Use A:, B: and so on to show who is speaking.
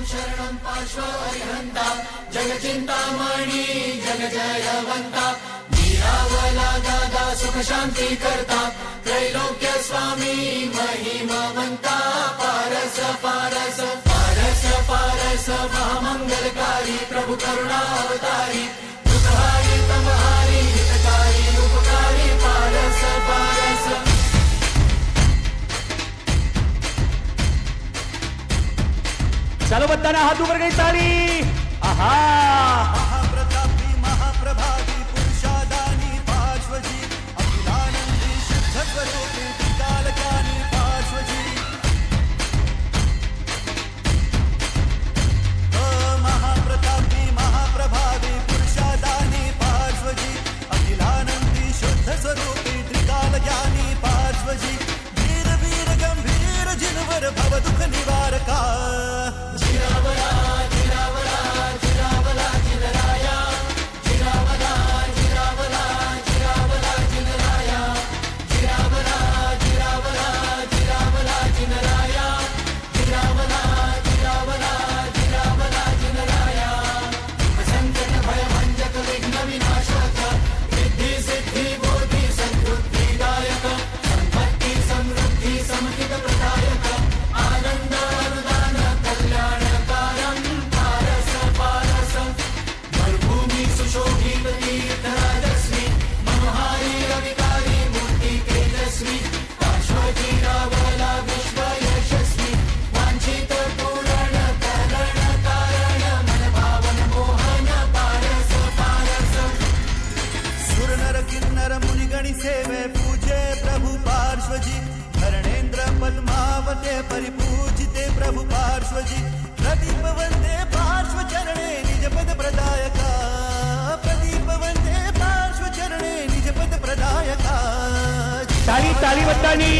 A: शरणं पार्श्व अरिहंता जगचिंतामणी जग जयवंता मीरावला दादा सुख शांती करता त्रैलोक्य स्वामी महिमावंता पारस पारस पारस पारस महामंगलकारी प्रभु करुणा अवतारी दुःखहारी तमहारी हितकारी उपकारी पारस पारस।
B: चलो बत्ताना हाथ ऊपर गई ताली। आहा
C: महाप्रतापी महाप्रभावी पुरुषादानी पार्श्वजी अखिलानंदी शुद्ध स्वरूपी त्रिकालज्ञानी पार्श्वजी महाप्रतापी महाप्रभावी पुरुषादानी पार्श्वजी अखिलानंदी शुद्ध स्वरूपी त्रिकालज्ञानी पार्श्वजी वीर वीर गंभीर जिनवर भव दुख निवारका
A: जिरावला जिरावला जिरावला जिनराया जिरावला जिरावला जिरावला जिनराया जिरावला जिरावला जिरावला जिनराया जिरावला जिरावला जिरावला जिनराया संकट भय भंजक विघ्न विनाशक सिद्धी सिद्धी बोधी संतुष्टिदायक संपत्ति समृद्धि समहित प्रदायक आनंद अनुदान कल्याणकारं पारस पारस मरुभूमि सुशोभित तीर्थराजस्वी मनोहारी रविकारी मूर्ति तेजस्वी पार्श्वजी रावला विश्व यशस्वी वांछित पूरण करण कारण मन भावन मोहन पारस पारस।
C: सुर नर किन्नर मुनिगणी सेवे पूजे प्रभु पार्श्वजी धरणेन्द्र पद्मावते परिपूजिते प्रभु पार्श्वजी प्रदीप वंदे पार्श्व चरणे निज पद प्रदायका प्रदीप वंदे पार्श्व चरणे निज पद प्रदायका
B: ताली ताली बत्तानी।